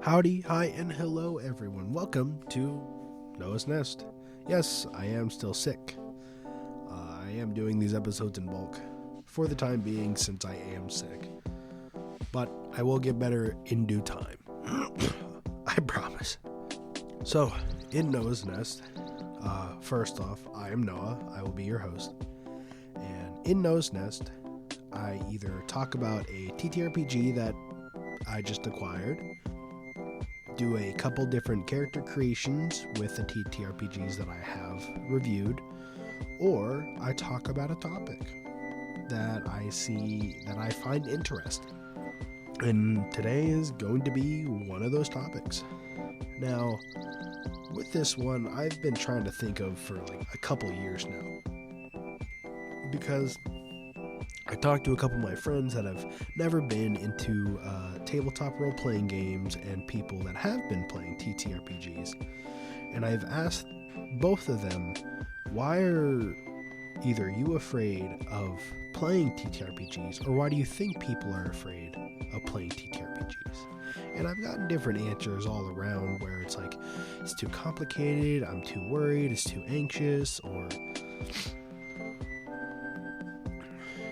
Howdy, hi, and hello everyone. Welcome to Noah's Nest. Yes, I am still sick. I am doing these episodes in bulk for the time being since I am sick. But I will get better in due time. I promise. So, in Noah's Nest, first off, I am Noah. I will be your host. And in Noah's Nest, I either talk about a TTRPG that I just acquired, do a couple different character creations with the TTRPGs that I have reviewed, or I talk about a topic that I find interesting. And today is going to be one of those topics. Now, with this one, I've been trying to think of for like a couple years now, because I talked to a couple of my friends that have never been into tabletop role-playing games and people that have been playing TTRPGs. And I've asked both of them, why are either you afraid of playing TTRPGs, or why do you think people are afraid of playing TTRPGs? And I've gotten different answers all around, where it's like, it's too complicated, I'm too worried, it's too anxious, or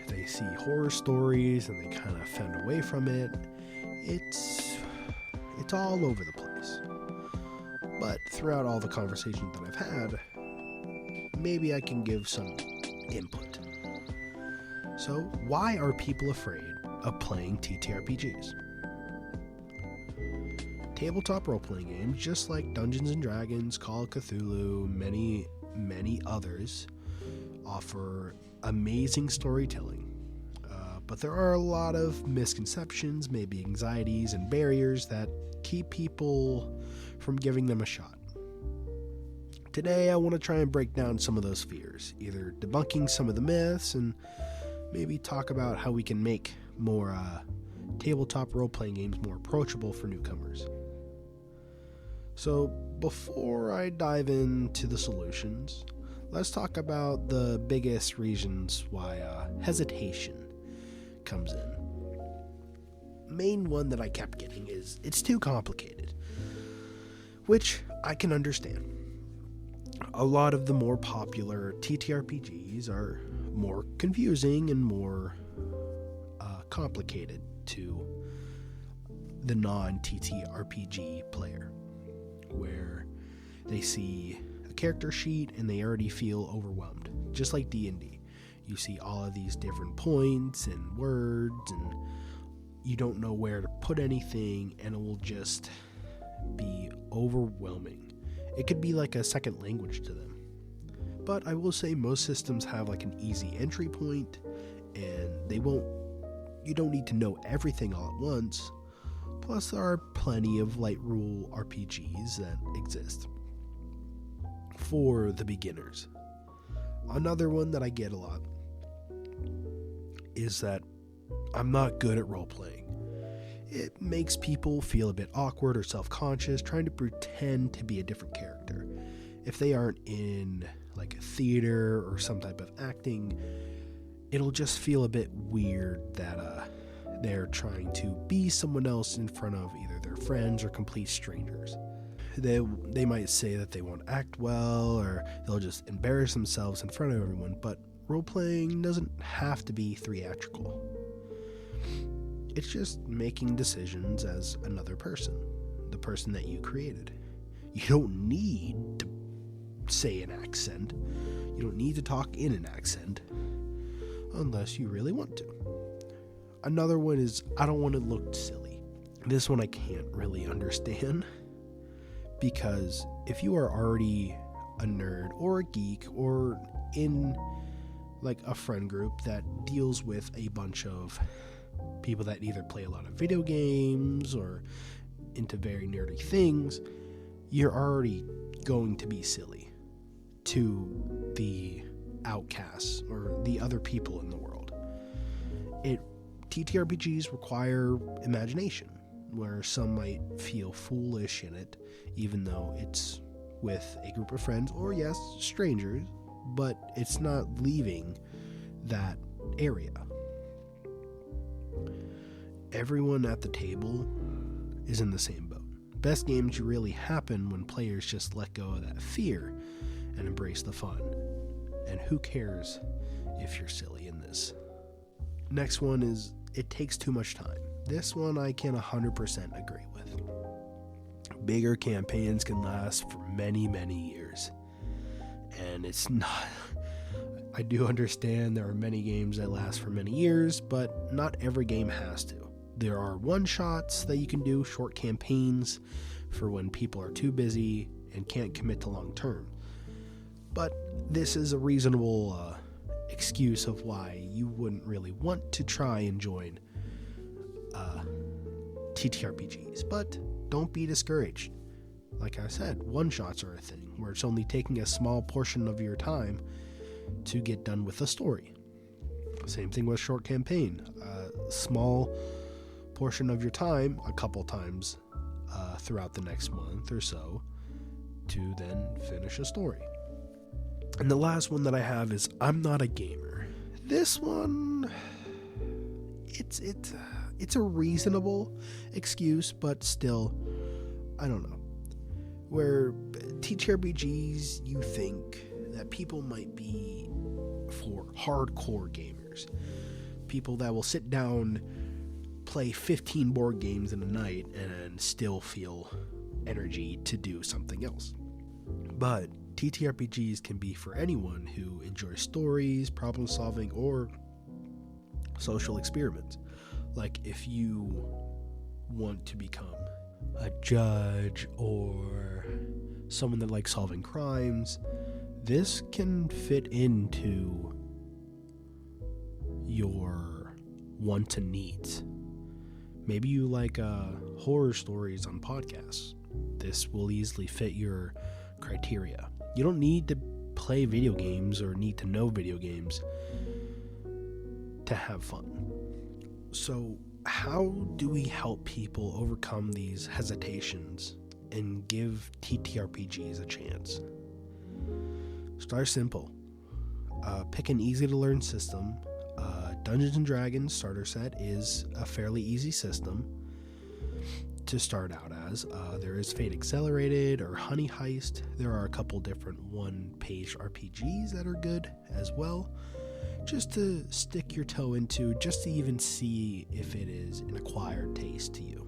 they see horror stories and they kind of fend away from it. It's all over the place. But throughout all the conversations that I've had, maybe I can give some input. So, why are people afraid of playing TTRPGs? Tabletop role-playing games, just like Dungeons & Dragons, Call of Cthulhu, many others, offer amazing storytelling. But there are a lot of misconceptions, maybe anxieties and barriers that keep people from giving them a shot. Today I want to try and break down some of those fears, either debunking some of the myths and maybe talk about how we can make more tabletop role-playing games more approachable for newcomers. So before I dive into the solutions, let's talk about the biggest reasons why hesitation comes in. Main one that I kept getting is it's too complicated, which I can understand. A lot of the more popular TTRPGs are more confusing and more complicated to the non-TTRPG player, where they see a character sheet and they already feel overwhelmed, just like D&D. You see all of these different points and words, and you don't know where to put anything, and it will just be overwhelming. It could be like a second language to them. But I will say most systems have like an easy entry point, and you don't need to know everything all at once. Plus, there are plenty of light rule RPGs that exist for the beginners. Another one that I get a lot is that I'm not good at role-playing. It makes people feel a bit awkward or self-conscious trying to pretend to be a different character. If they aren't in like a theater or some type of acting, it'll just feel a bit weird that they're trying to be someone else in front of either their friends or complete strangers. They might say that they won't act well, or they'll just embarrass themselves in front of everyone, but role-playing doesn't have to be theatrical. It's just making decisions as another person, the person that you created. You don't need to say an accent. You don't need to talk in an accent unless you really want to. Another one is, I don't want to look silly. This one I can't really understand, because if you are already a nerd or a geek or in like a friend group that deals with a bunch of people that either play a lot of video games or into very nerdy things, you're already going to be silly to the outcasts or the other people in the world. TTRPGs require imagination, where some might feel foolish in it, even though it's with a group of friends or, yes, strangers, but it's not leaving that area. Everyone at the table is in the same boat. Best games really happen when players just let go of that fear and embrace the fun. And who cares if you're silly in this? Next one is, it takes too much time. This one I can 100% agree with. Bigger campaigns can last for many, many years. And it's not... I do understand there are many games that last for many years, but not every game has to. There are one-shots that you can do, short campaigns, for when people are too busy and can't commit to long-term. But this is a reasonable excuse of why you wouldn't really want to try and join TTRPGs. But don't be discouraged. Like I said, one-shots are a thing, where it's only taking a small portion of your time to get done with a story. Same thing with short campaign. A small portion of your time, a couple times throughout the next month or so, to then finish a story. And the last one that I have is, I'm not a gamer. This one, it's a reasonable excuse, but still, I don't know. Where TTRPGs, you think that people might be for hardcore gamers. People that will sit down, play 15 board games in a night, and still feel energy to do something else. But TTRPGs can be for anyone who enjoys stories, problem solving, or social experiments. Like if you want to become a judge or someone that likes solving crimes, this can fit into your wants and needs. Maybe you like horror stories on podcasts. This will easily fit your criteria. You don't need to play video games or need to know video games to have fun. So how do we help people overcome these hesitations and give TTRPGs a chance? Start simple. Pick an easy to learn system. Dungeons and Dragons starter set is a fairly easy system to start out as. There is Fate Accelerated or Honey Heist. There are a couple different one-page RPGs that are good as well, just to stick your toe into, just to even see if it is an acquired taste to you.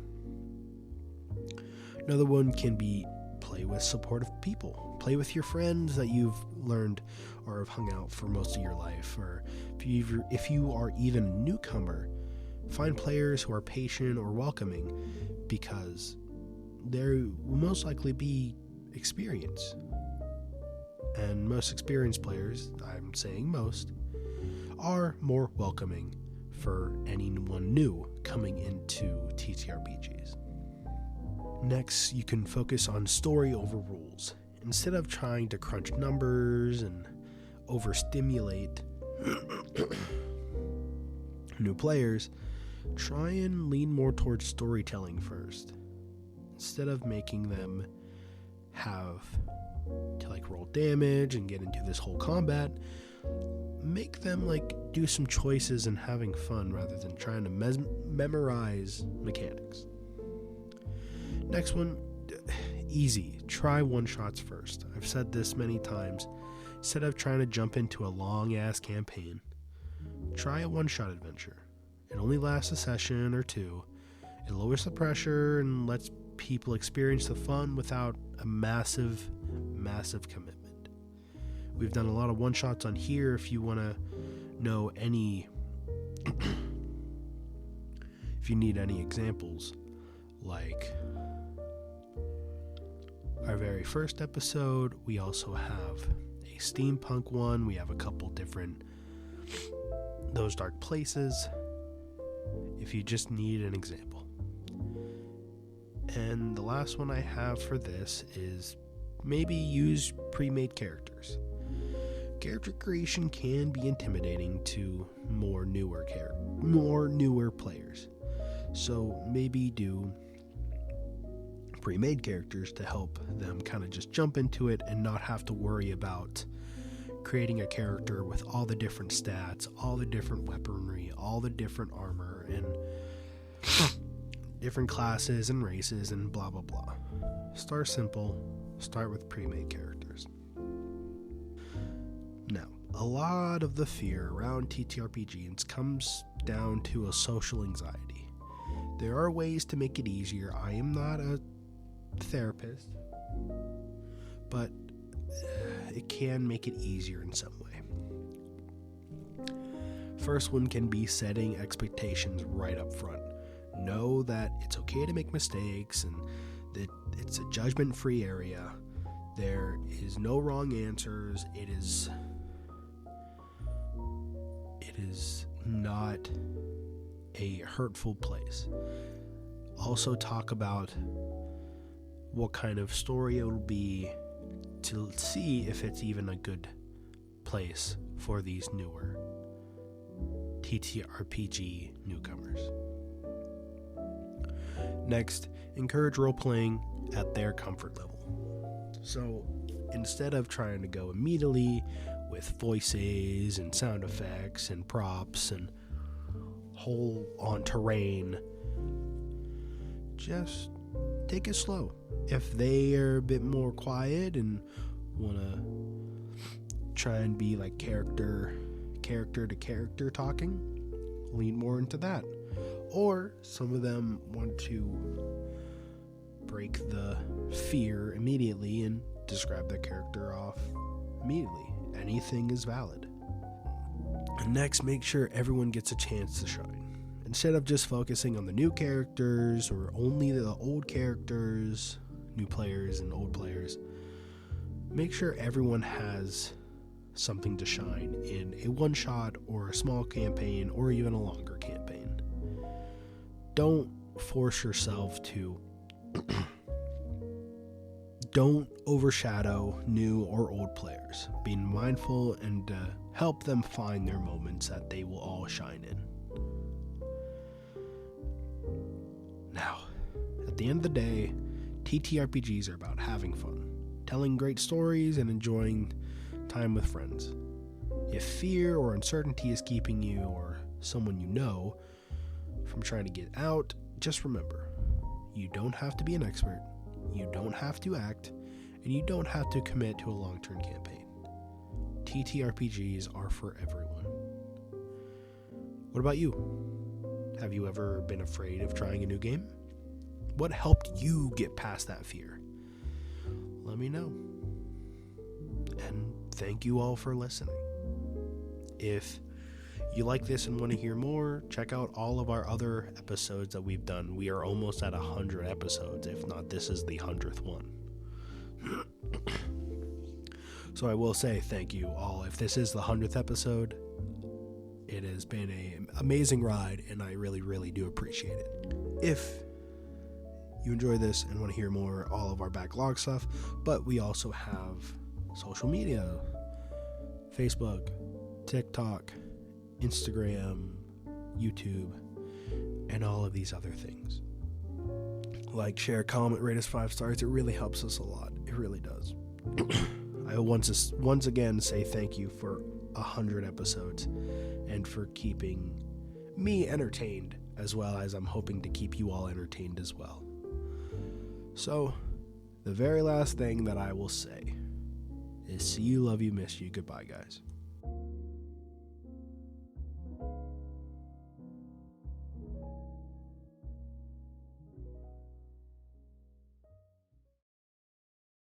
Another one can be play with supportive people. Play with your friends that you've learned or have hung out for most of your life. Or if you are even a newcomer, find players who are patient or welcoming, because there will most likely be experience. And most experienced players, I'm saying most, are more welcoming for anyone new coming into TTRPGs. Next, you can focus on story over rules. Instead of trying to crunch numbers and overstimulate new players, try and lean more towards storytelling first. Instead of making them have to roll damage and get into this whole combat, make them do some choices and having fun rather than trying to memorize mechanics. Next one, easy. Try one-shots first. I've said this many times. Instead of trying to jump into a long-ass campaign, try a one-shot adventure. It only lasts a session or two. It lowers the pressure and lets people experience the fun without a massive, massive commitment. We've done a lot of one-shots on here. If you want to know any... if you need any examples, like our very first episode, we also have a steampunk one. We have a couple different Those Dark Places, if you just need an example. And the last one I have for this is maybe use pre-made characters. Character creation can be intimidating to more newer players. So maybe do pre-made characters to help them kind of just jump into it and not have to worry about creating a character with all the different stats, all the different weaponry, all the different armor, and different classes and races and blah blah blah. Start simple, start with pre-made characters. Now, a lot of the fear around TTRPGs comes down to a social anxiety. There are ways to make it easier. I am not a therapist, but it can make it easier in some way. First one can be setting expectations right up front. Know that it's okay to make mistakes and that it's a judgment-free area. There is no wrong answers. It is not a hurtful place. Also talk about what kind of story it will be to see if it's even a good place for these newer TTRPG newcomers. Next, encourage role-playing at their comfort level. So instead of trying to go immediately with voices and sound effects and props and whole on terrain, just take it slow. If they are a bit more quiet and want to try and be like character to character talking, lean more into that. Or some of them want to break the fear immediately and describe their character off immediately. Anything is valid. And next, make sure everyone gets a chance to shine. Instead of just focusing on the new characters or only the old characters, new players and old players, make sure everyone has something to shine in a one-shot or a small campaign or even a longer campaign. Don't force yourself to don't overshadow new or old players. Being mindful and help them find their moments that they will all shine in. Now, at the end of the day, TTRPGs are about having fun, telling great stories, and enjoying time with friends. If fear or uncertainty is keeping you or someone you know from trying to get out, just remember, you don't have to be an expert, you don't have to act, and you don't have to commit to a long-term campaign. TTRPGs are for everyone. What about you? Have you ever been afraid of trying a new game? What helped you get past that fear? Let me know. And thank you all for listening. If you like this and want to hear more, check out all of our other episodes that we've done. We are almost at 100 episodes. If not, this is the 100th one. So I will say thank you all. If this is the 100th episode, it has been an amazing ride, and I really, really do appreciate it. If you enjoy this and want to hear more, all of our backlog stuff, but we also have social media, Facebook, TikTok, Instagram, YouTube, and all of these other things. Like, share, comment, rate us 5 stars. It really helps us a lot. It really does. I once again say thank you for 100 episodes and for keeping me entertained, as well as I'm hoping to keep you all entertained as well. So, the very last thing that I will say is see you, love you, miss you. Goodbye, guys.